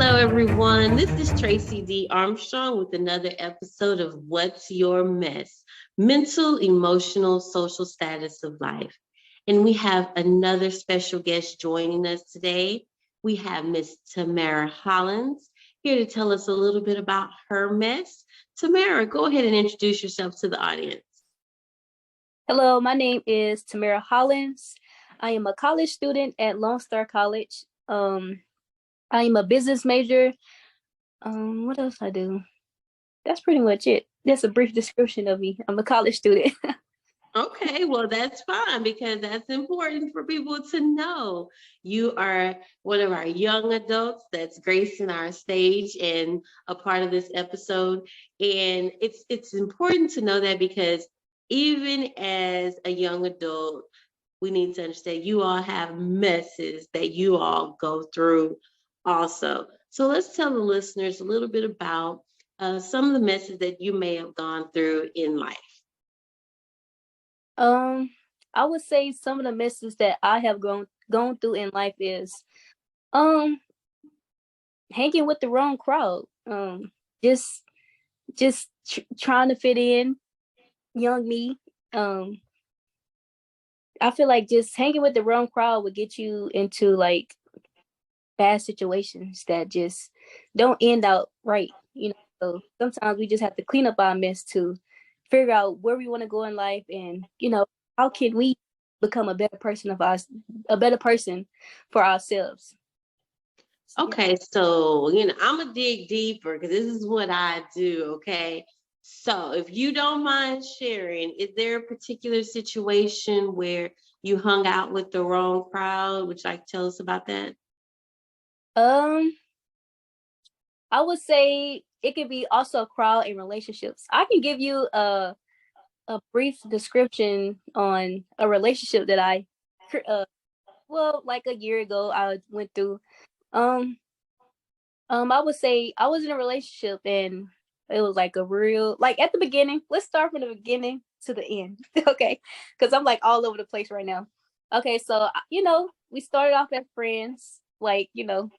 Hello, everyone. This is Tracey D. Armstrong with another episode of What's Your Mess? Mental, Emotional, Social Status of Life. And we have another special guest joining us today. We have Miss Tamara Hollins here to tell us a little bit about her mess. Tamara, go ahead and introduce yourself to the audience. Hello, my name is Tamara Hollins. I am a college student at Lone Star College. I am a business major. What else I do? That's pretty much it. That's a brief description of me. I'm a college student. Okay, well, that's fine because that's important for people to know. You are one of our young adults that's gracing our stage and a part of this episode. And it's important to know that because even as a young adult, we need to understand you all have messes that you all go through also. So let's tell the listeners a little bit about some of the messes that you may have gone through in life. I would say some of the messes that I have gone through in life is um hanging with the wrong crowd. Just trying to fit in, young me. I feel like just hanging with the wrong crowd would get you into like bad situations that just don't end out right. So sometimes we just have to clean up our mess to figure out where we want to go in life, and how can we become a better person a better person for ourselves. Okay, so I'm gonna dig deeper because this is what I do. Okay, so if you don't mind sharing, is there a particular situation where you hung out with the wrong crowd? Would you like to tell us about that? Um, I would say it could be also a crowd in relationships. I can give you a brief description on a relationship that like a year ago I went through. Um, I would say I was in a relationship and it was like a real, like at the beginning. Let's start from the beginning to the end, okay? Because I'm like all over the place right now. Okay, so we started off as friends, like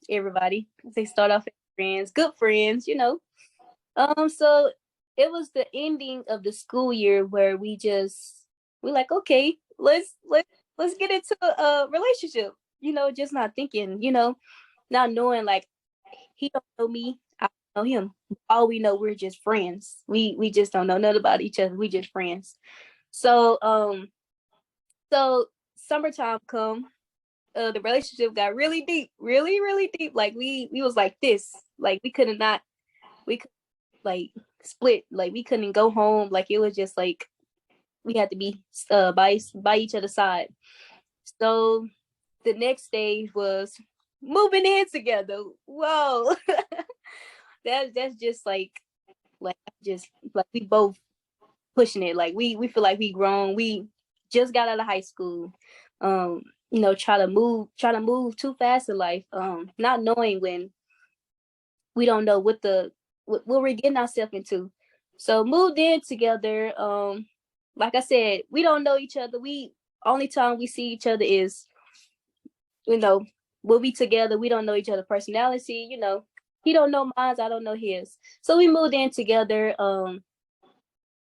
everybody. They start off as friends, good friends. So it was the ending of the school year where we like, okay, let's get into a relationship. Just not thinking, not knowing like he don't know me, I don't know him. All we know, we're just friends. We just don't know nothing about each other. We just friends. So so summertime come, the relationship got really deep, really, really deep. Like we was like this. Like we could like split. Like we couldn't go home. Like it was just like we had to be by each other's side. So the next stage was moving in together. Whoa. That's just like just like we both pushing it. Like we feel like we grown. We just got out of high school. Try to move too fast in life. Not knowing when we don't know what we're getting ourselves into. So moved in together. Like I said, we don't know each other. We only time we see each other is, we'll be together. We don't know each other's personality. He don't know mine. I don't know his. So we moved in together.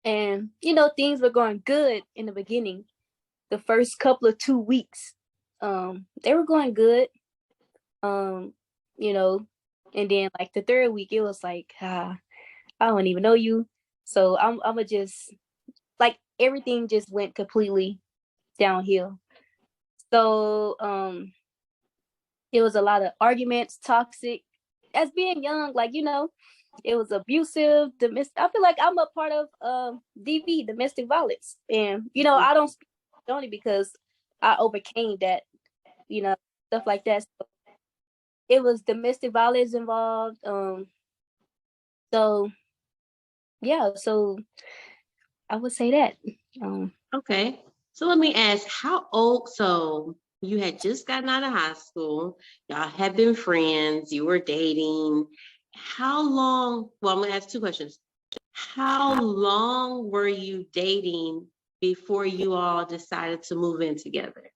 And things were going good in the beginning. The first couple of 2 weeks, they were going good. Um, you know, and then like the third week, it was like, I don't even know you. So I'ma just like everything just went completely downhill. So it was a lot of arguments, toxic. As being young, like it was abusive. I feel like I'm a part of DV, domestic violence, and I don't speak only because I overcame that, stuff like that. So it was domestic violence involved. So yeah, so I would say that. Okay. So let me ask, how old? So you had just gotten out of high school, y'all had been friends, you were dating. How long? Well, I'm going to ask two questions. How long were you dating before you all decided to move in together?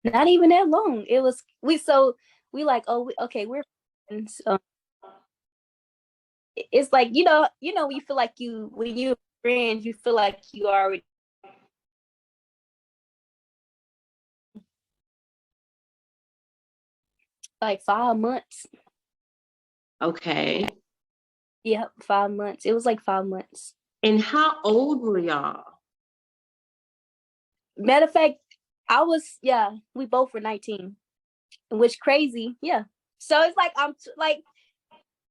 Not even that long. It was we like, oh, okay, we're It's like, you feel like when you're friends, you feel like you already like 5 months. Okay. Yep, 5 months. It was like 5 months. And how old were y'all? Matter of fact, we both were 19, which crazy. Yeah. So it's like,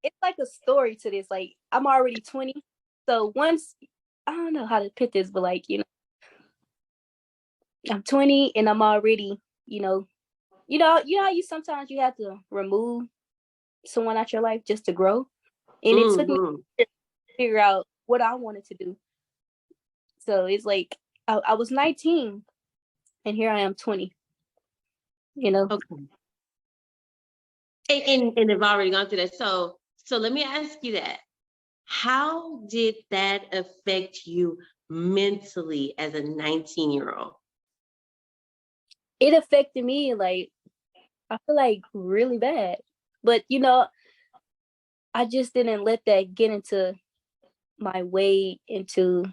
it's like a story to this. Like, I'm already 20. So once, I don't know how to put this, but like, I'm 20 and I'm already, how you sometimes you have to remove someone out your life just to grow. And it took me to figure out what I wanted to do. So it's like, I was 19 and here I am 20, Okay. And they've already gone through that. So let me ask you that. How did that affect you mentally as a 19-year-old? It affected me, like, I feel like really bad. But, I just didn't let that get into my way into,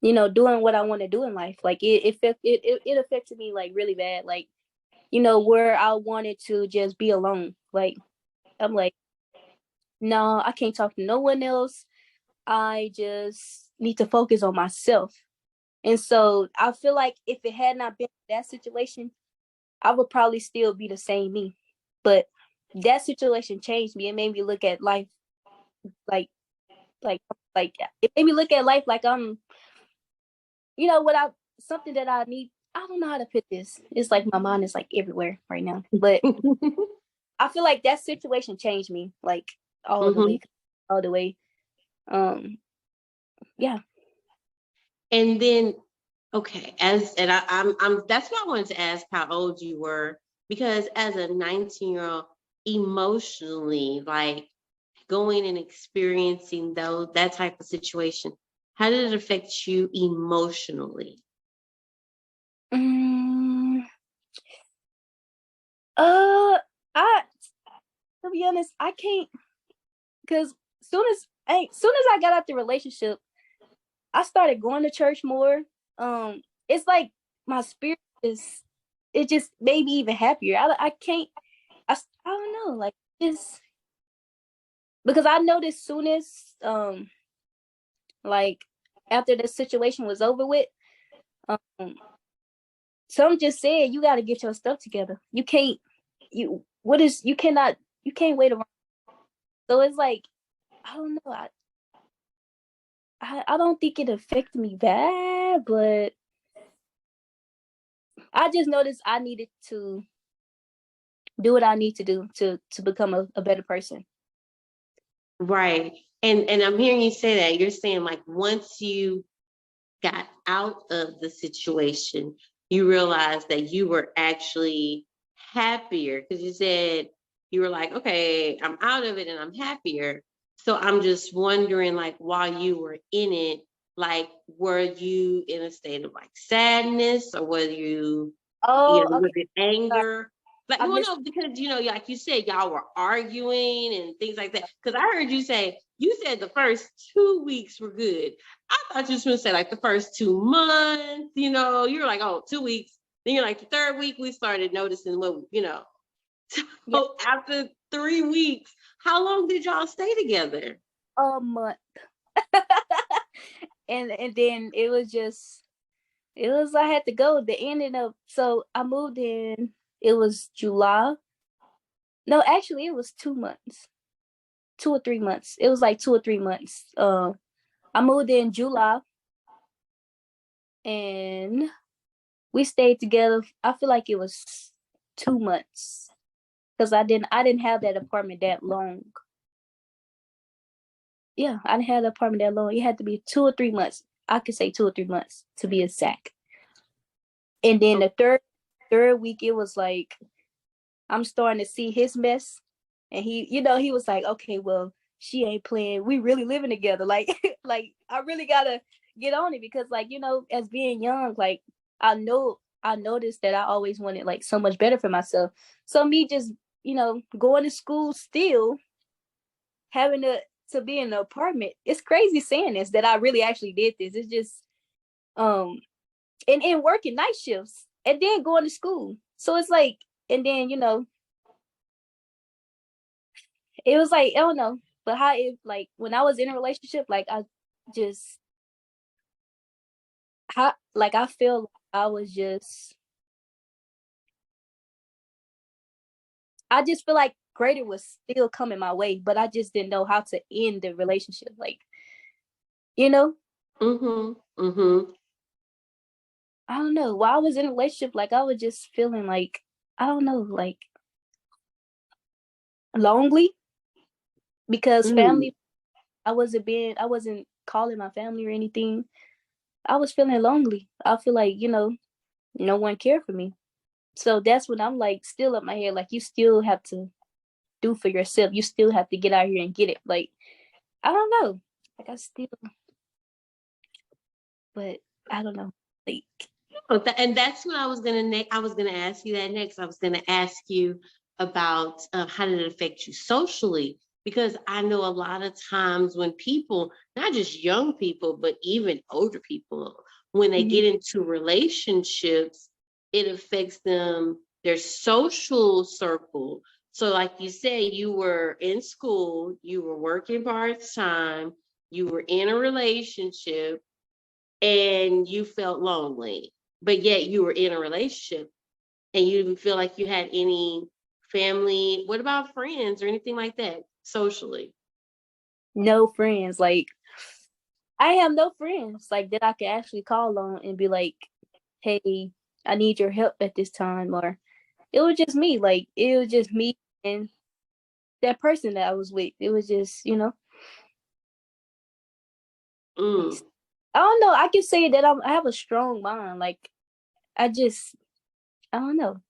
doing what I want to do in life. Like it affected me like really bad. Like, where I wanted to just be alone. Like, I'm like, no, I can't talk to no one else. I just need to focus on myself. And so I feel like if it had not been that situation, I would probably still be the same me. But that situation changed me. It made me look at life like like it made me look at life like I'm, what I something that I need. I don't know how to put this. It's like my mind is like everywhere right now. But I feel like that situation changed me like all the way, all the way. Yeah. And then, okay, I'm that's why I wanted to ask how old you were, because as a 19-year-old, emotionally, like going and experiencing that type of situation, how did it affect you emotionally? Mm, uh, I to be honest, I can't, because soon as I got out the relationship, I started going to church more. It's like my spirit is, it just made me even happier. I can't, I don't know, like it's because I noticed soon as like after the situation was over with, um some just said you got to get your stuff together. You can't, you can't wait around. So it's like, I don't know. I don't think it affected me bad, but I just noticed I needed to do what I need to do to become a better person. Right. And I'm hearing you say that. You're saying like once you got out of the situation, you realized that you were actually happier, because you said you were like, okay, I'm out of it and I'm happier. So I'm just wondering, like, while you were in it, like, were you in a state of like sadness, or were you, Oh, was okay. it Sorry. anger? Like, I well, missed. no, because like you said, y'all were arguing and things like that. Because I heard you said the first 2 weeks were good. I thought you were going to say like the first 2 months. You're like, oh, 2 weeks. Then you're like, the third week we started noticing what. Yeah, So after 3 weeks, how long did y'all stay together? a month. And then I had to go. The ending of So I moved in. It was July. No, actually, it was 2 months, 2 or 3 months. It was like 2 or 3 months. I moved in July, and we stayed together. I feel like it was 2 months because I didn't have that apartment that long. Yeah, I didn't have the apartment that long. It had to be 2 or 3 months. I could say 2 or 3 months to be exact. And then the third week, it was like I'm starting to see his mess, and he was like, okay, well, she ain't playing. We really living together. Like, like I really gotta get on it because, like, as being young, like I noticed that I always wanted like so much better for myself. So me just going to school still, having to be in an apartment. It's crazy saying this, that I really actually did this. It's just and working night shifts and then going to school. So it's like, and then it was like, I don't know, but how it, like, when I was in a relationship, like, I just I feel like I was just, I just feel like greater was still coming my way, but I just didn't know how to end the relationship. Like, you know, Mm-hmm. Mm-hmm. I don't know. While I was in a relationship, like, I was just feeling like, I don't know, like, lonely, because Mm. family, I wasn't calling my family or anything. I was feeling lonely. I feel like, no one cared for me. So that's when I'm like, still up my head, like, you still have to do for yourself. You still have to get out here and get it. Like, I don't know. Like, but I don't know. Like, And that's what I was I was gonna ask you that next. I was gonna ask you about how did it affect you socially? Because I know a lot of times when people, not just young people, but even older people, when they mhm. get into relationships, it affects them, their social circle. So, like you said, you were in school, you were working part-time, you were in a relationship, and you felt lonely, but yet you were in a relationship and you didn't feel like you had any family. What about friends or anything like that socially? No friends. Like, I have no friends like that I can actually call on and be like, hey, I need your help at this time. Or it was just me. Like, it was just me and that person that I was with. It was just, Mm, I don't know. I can say that I have a strong mind. Like, I just, I don't know.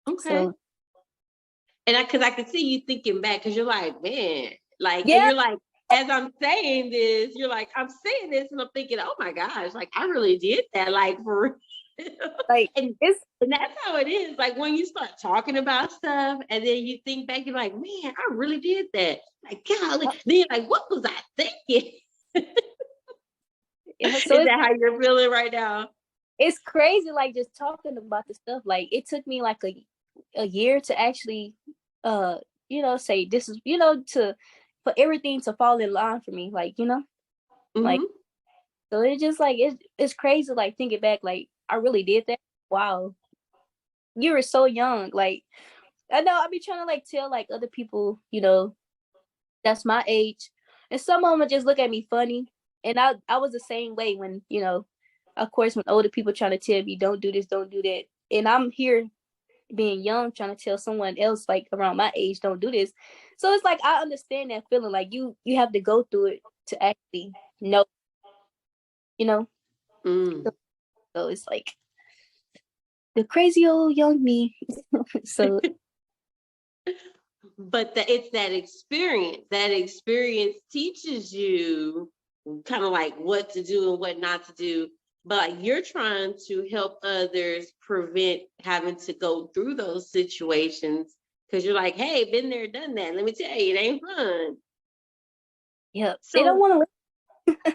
okay. So And because I could see you thinking back, because you're like, man, like, and yeah, you're like, as I'm saying this, you're like, I'm saying this, and I'm thinking, oh my gosh, like I really did that, like for real. like, and it's and that's how it is. Like when you start talking about stuff, and then you think back, you're like, man, I really did that. Like, golly. Then you're like, what was I thinking? so Is that how you're feeling right now? it's crazy. Like, just talking about the stuff. Like, it took me like a year to actually, say this is, to for everything to fall in line for me. Like, like, Mm-hmm. so it's just like, it's crazy. Like, thinking back, like, I really did that. Wow, you were so young. Like, I know I be trying to like tell like other people, that's my age, and some of them would just look at me funny. And I was the same way when, of course, when older people trying to tell me don't do this, don't do that, and I'm here being young trying to tell someone else like around my age don't do this. So it's like, I understand that feeling. Like, you have to go through it to actually know, you know. Mm. So it's like the crazy old young me. So But it's that experience. That experience teaches you kind of like what to do and what not to do. But like, you're trying to help others prevent having to go through those situations because you're like, hey, been there, done that. Let me tell you, it ain't fun. yeah, they don't So, want to.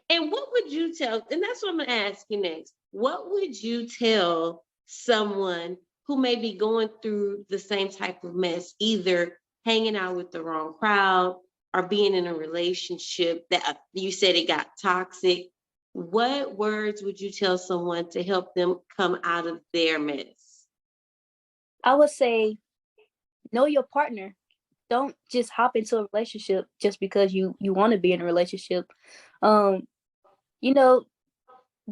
and what would you tell? And that's what I'm going to ask you next. What would you tell someone who may be going through the same type of mess, either hanging out with the wrong crowd or being in a relationship that you said it got toxic? What words would you tell someone to help them come out of their mess? I would say, know your partner. Don't just hop into a relationship just because you want to be in a relationship. Um, you know,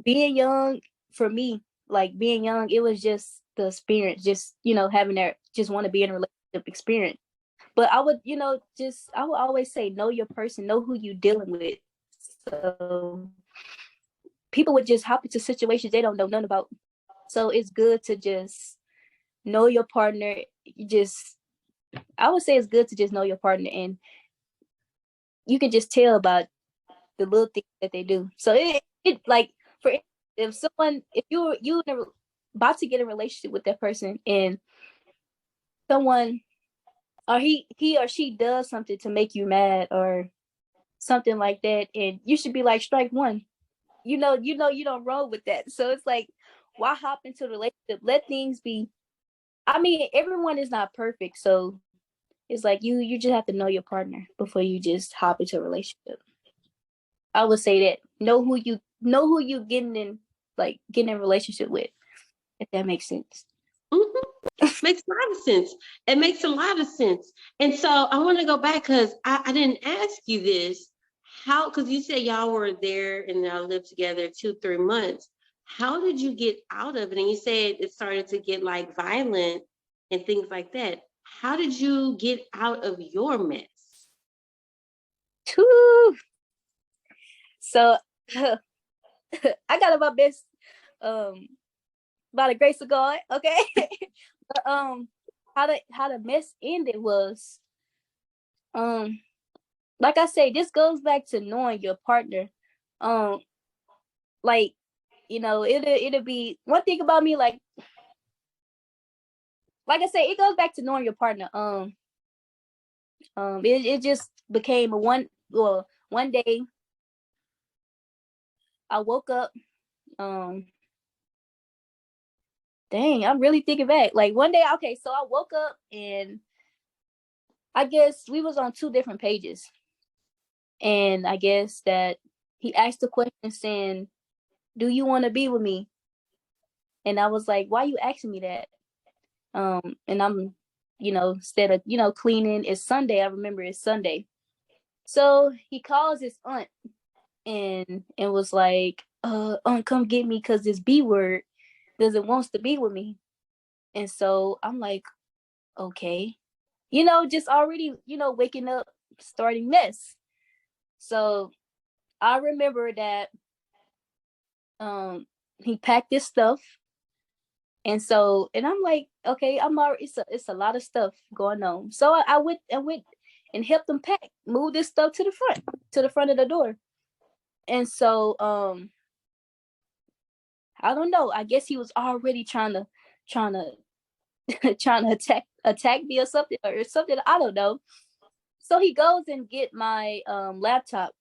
being young, for me, like, being young, it was just the experience, just, having that, just want to be in a relationship experience. But I would always say, know your person, know who you dealing with. So people would just hop into situations they don't know nothing about. So it's good to just know your partner. Just, I would say it's good to just know your partner, and you can just tell about the little things that they do. So it like, for if about to get a relationship with that person, and someone or he or she does something to make you mad or something like that, and you should be like, strike one. You know you don't roll with that. So it's like, why hop into the relationship? Let things be. I mean, everyone is not perfect, so it's like you just have to know your partner before you just hop into a relationship. I would say that know who you getting in, like getting in a relationship with, if that makes sense. Makes a lot of sense. It makes a lot of sense. And so I want to go back because I didn't ask you this. How, because you said y'all were there and y'all lived together 2-3 months. How did you get out of it? And you said it started to get like violent and things like that. How did you get out of your mess? So I got my best by the grace of God, okay? But, how the mess ended was, like I say, this goes back to knowing your partner. Like, it'll be one thing about me, like I say, it goes back to knowing your partner. It just became one day I woke up, dang, I'm really thinking back. Like one day, okay, so I woke up and I guess we was on 2 different pages. And I guess that he asked the question saying, "Do you want to be with me?" And I was like, "Why you asking me that?" And I'm, instead of, cleaning, it's Sunday. I remember it's Sunday. So he calls his aunt and was like, aunt, come get me because this B word doesn't wants to be with me. And so I'm like, okay, just already, waking up, starting mess. So I remember that he packed his stuff. And I'm like, okay, I'm already, it's a lot of stuff going on. So I went and helped him pack, move this stuff to the front of the door. And so I don't know. I guess he was already trying to trying to attack me or something. I don't know. So he goes and get my laptop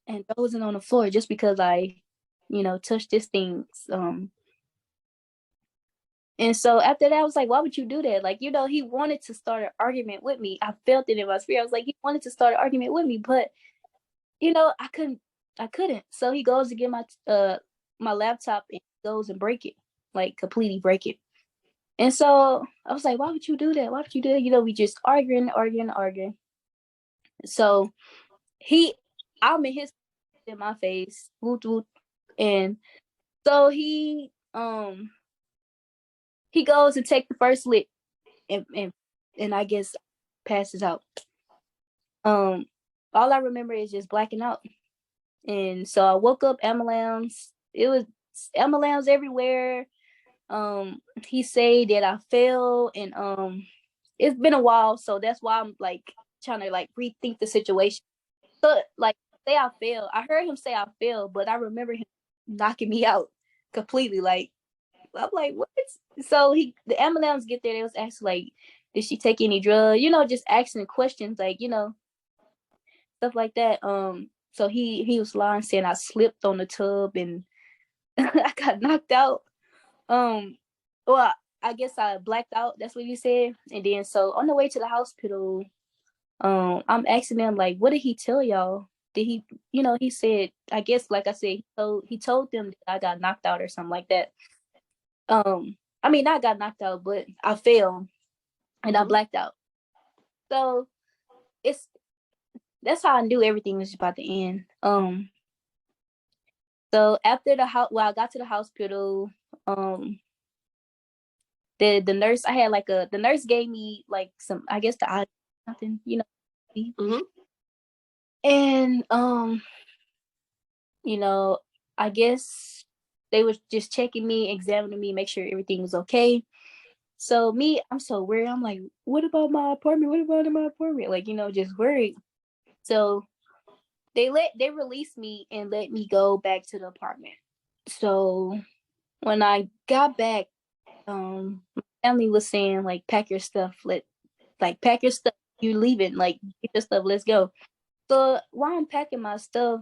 and throws it on the floor just because I, touched this thing. And so after that, I was like, why would you do that? Like, he wanted to start an argument with me. I felt it in my spirit. I was like, he wanted to start an argument with me, but I couldn't. So he goes to get my laptop and goes and break it, like completely break it. And so I was like, why would you do that? Why would you do that? We just arguing. So I'm in my face, woot woot. And so he goes and take the first lick and I guess passes out. All I remember is just blacking out. And so I woke up, ambulance. It was ambulance everywhere. He said that I fell, and it's been a while, so that's why I'm like trying to like rethink the situation. So like say I fell. I heard him say I fell, but I remember him knocking me out completely. Like I'm like, what? So the ambulance get there, they was asking like, did she take any drug? Just asking questions like, stuff like that. So he was lying saying I slipped on the tub and I got knocked out. Well, I guess I blacked out. That's what he said. And then so on the way to the hospital, I'm asking them like, what did he tell y'all? Did he, he said, I guess like I said, he told them that I got knocked out or something like that. I mean, I got knocked out, but I fell and I blacked out. So that's how I knew everything was about to end. So after I got to the hospital, the nurse, I had like the nurse gave me like some, I guess the something, and I guess they was just checking me, examining me, make sure everything was okay. So I'm so worried. I'm like, what about my apartment? What about my apartment? Like, just worried. So they released me and let me go back to the apartment. So when I got back, my family was saying like, pack your stuff, pack your stuff, you're leaving, like get your stuff, let's go. So while I'm packing my stuff,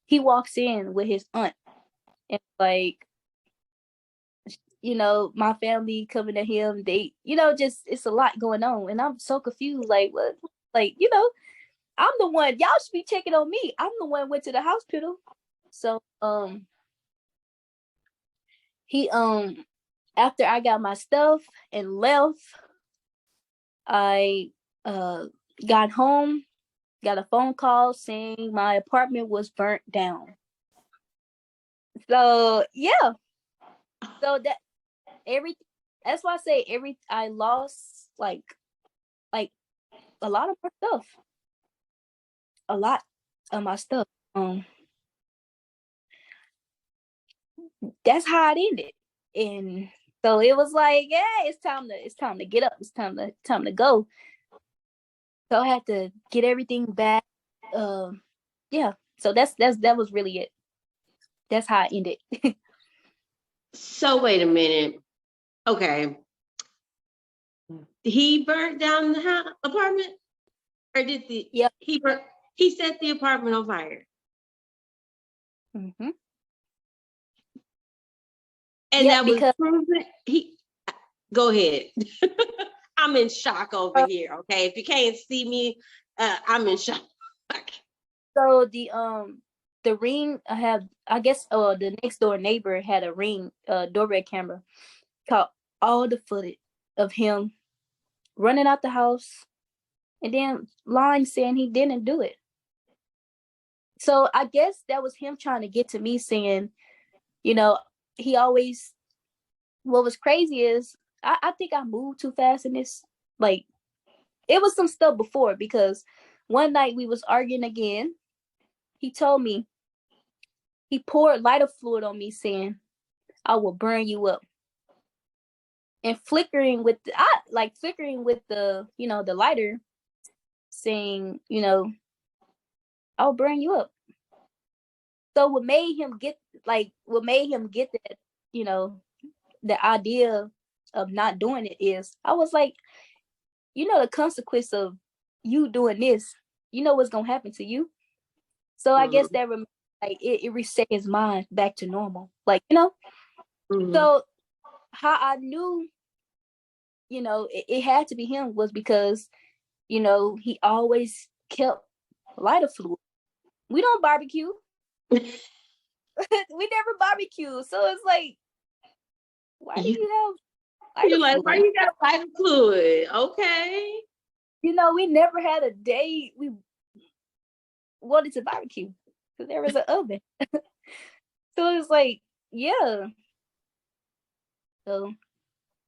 he walks in with his aunt, and like, my family coming at him, they, just, it's a lot going on, and I'm so confused, like, what, like, I'm the one, y'all should be checking on me. I'm the one who went to the hospital. So he after I got my stuff and left, I got home, got a phone call saying my apartment was burnt down. So yeah. So that's why I say I lost like a lot of my stuff. A lot of my stuff. That's how it ended. And so it was like, yeah, it's time to get up. It's time to go. So I had to get everything back. Yeah. So that was really it. That's how it ended. So wait a minute. Okay. He burnt down the apartment? Or did Yep. he set the apartment on fire? Mm-hmm. And that was proven. Go ahead. I'm in shock over here. Okay, if you can't see me, I'm in shock. So the Ring, I guess the next door neighbor had a Ring doorbell camera, caught all the footage of him running out the house and then lying saying he didn't do it. So I guess that was him trying to get to me, saying, he always, what was crazy is I think I moved too fast in this. Like, it was some stuff before, because one night we was arguing again. He told me, he poured lighter fluid on me saying, I will burn you up. And flickering with the the lighter, saying, I'll burn you up. So what made him get that, the idea of not doing it is, I was like, the consequence of you doing this, what's gonna happen to you. So I guess that it reset his mind back to normal. So how I knew, it had to be him was because, he always kept lighter fluid. We don't barbecue. We never barbecue. So it's like, why do you have lighter You're like, fluid? why you got lighter fluid? Okay. We never had a day we wanted to barbecue because there was an oven. So it's like, yeah. So,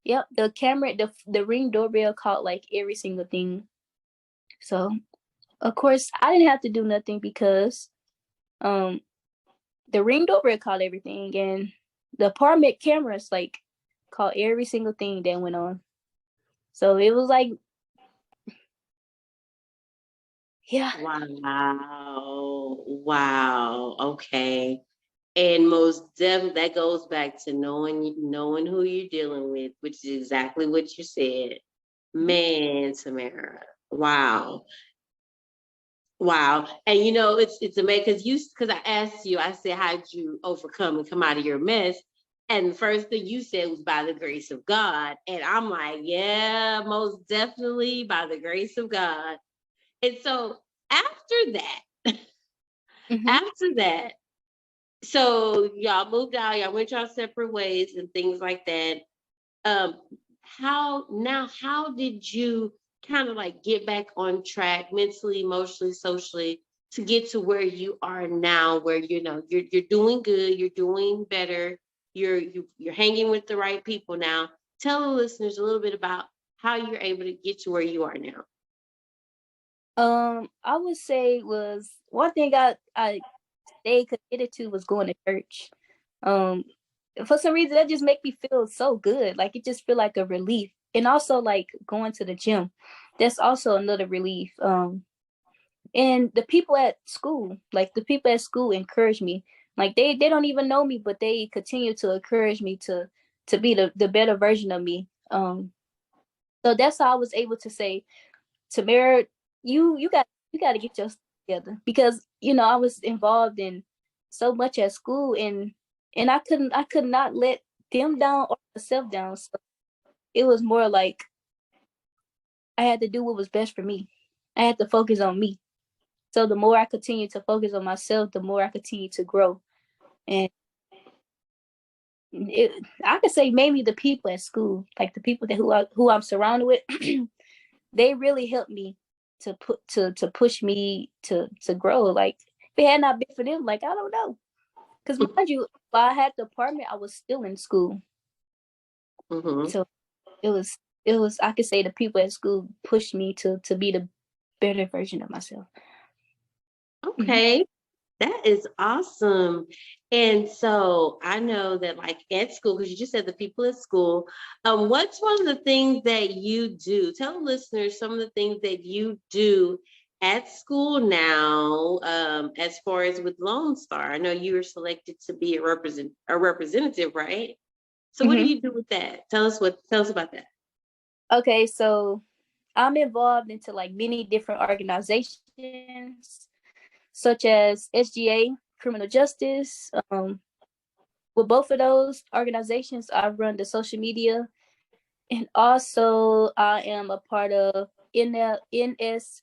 yep, the camera, the Ring doorbell caught like every single thing. So, of course, I didn't have to do nothing because the Ring doorbell caught everything, and the apartment cameras like caught every single thing that went on. So it was like, yeah. Wow. Okay. And most definitely that goes back to knowing who you're dealing with, which is exactly what you said. Man, Tamara. Wow. Wow. And it's amazing because I asked you, I said, how'd you overcome and come out of your mess? And the first thing you said was by the grace of God. And I'm like, yeah, most definitely by the grace of God. And so after that, after that, so y'all moved out, y'all went y'all separate ways and things like that. How did you kind of like get back on track mentally, emotionally, socially to get to where you are now, where you're doing good, you're doing better, you're hanging with the right people now. Tell the listeners a little bit about how you're able to get to where you are now. I would say was one thing I stayed committed to was going to church. For some reason that just make me feel so good. Like, it just feel like a relief. And also like going to the gym. That's also another relief. And the people at school encourage me. Like they don't even know me, but they continue to encourage me to be the better version of me. So that's how I was able to say, Tamara, you got to get your stuff together, because I was involved in so much at school, and I could not let them down or myself down. So it was more like I had to do what was best for me. I had to focus on me. So the more I continue to focus on myself, the more I continue to grow. And I could say maybe the people at school, like the people who I'm surrounded with, they really helped me to push me to grow. Like if it had not been for them, like I don't know. Because mind you, while I had the apartment, I was still in school. Mm-hmm. So it was I could say the people at school pushed me to be the better version of myself. Okay. That is awesome. And so I know that like at school, because you just said the people at school, what's one of the things that you do? Tell listeners some of the things that you do at school now, as far as with Lone Star. I know you were selected to be a representative, right? So what do Mm-hmm. you do with that? Tell us about that. Okay, so I'm involved into like many different organizations, such as SGA, Criminal Justice. With both of those organizations, I run the social media, and also I am a part of NSLS,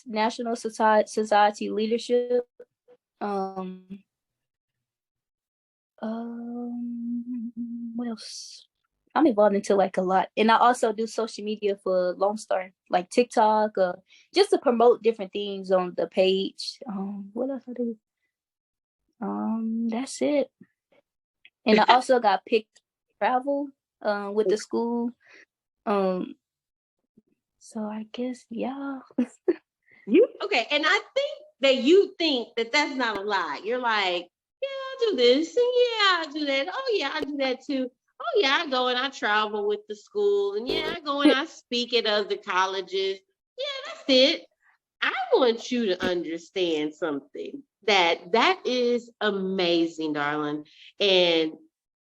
National Society Leadership. Um, what else? I'm involved into like a lot, and I also do social media for Lone Star, like TikTok, just to promote different things on the page. What else I do? That's it. And I also got picked to travel, with the school. Um, so I guess yeah. Okay, and I think that you think that that's not a lie. You're like, yeah, I do this, and yeah, I do that. Oh yeah, I do that too. Oh yeah, I go and I travel with the school, and yeah, I go and I speak at other colleges. Yeah, that's it. I want you to understand something, that is amazing, darling. And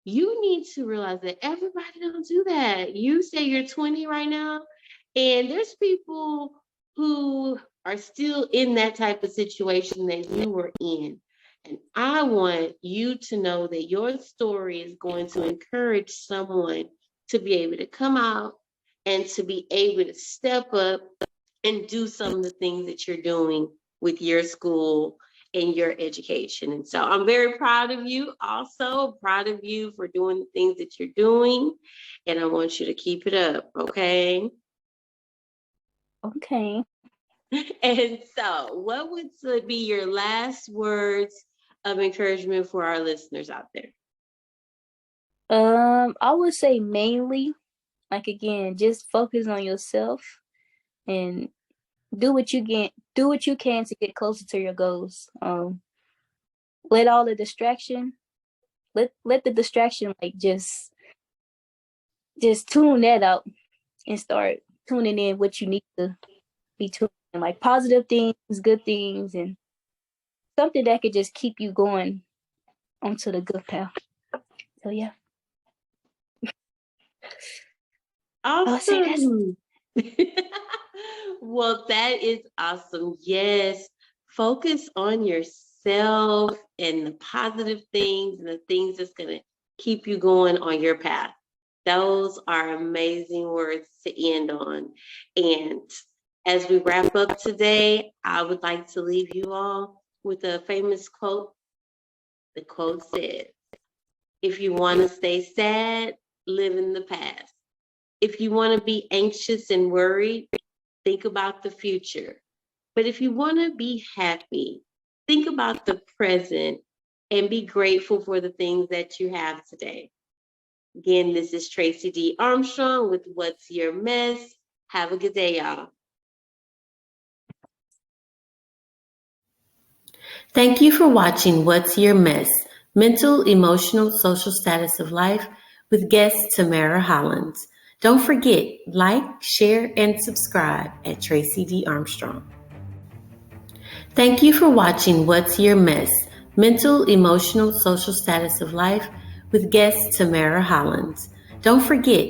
you need to realize that everybody don't do that. You say you're 20 right now, and there's people who are still in that type of situation that you were in. And I want you to know that your story is going to encourage someone to be able to come out and to be able to step up and do some of the things that you're doing with your school and your education. And so I'm very proud of you, also proud of you for doing the things that you're doing. And I want you to keep it up, okay? Okay. And so, what would be your last words of encouragement for our listeners out there? I would say mainly, like again, just focus on yourself and do what you can to get closer to your goals. Let all the distraction, let the distraction like just tune that out and start tuning in what you need to be tuning in, like positive things, good things, and something that could just keep you going onto the good path. So yeah, I would say that's Awesome. Well, that is awesome. Yes. Focus on yourself and the positive things and the things that's going to keep you going on your path. Those are amazing words to end on. And as we wrap up today, I would like to leave you all with a famous quote. The quote says, if you want to stay sad, live in the past. If you want to be anxious and worried, think about the future. But if you want to be happy, think about the present and be grateful for the things that you have today. Again, this is Tracey D. Armstrong with What's Your Mess. Have a good day, y'all. Thank you for watching What's Your Mess? Mental, Emotional, Social Status of Life with guest Tamara Hollins. Don't forget, like, share, and subscribe at Tracey D. Armstrong. Thank you for watching What's Your Mess? Mental, Emotional, Social Status of Life with guest Tamara Hollins. Don't forget,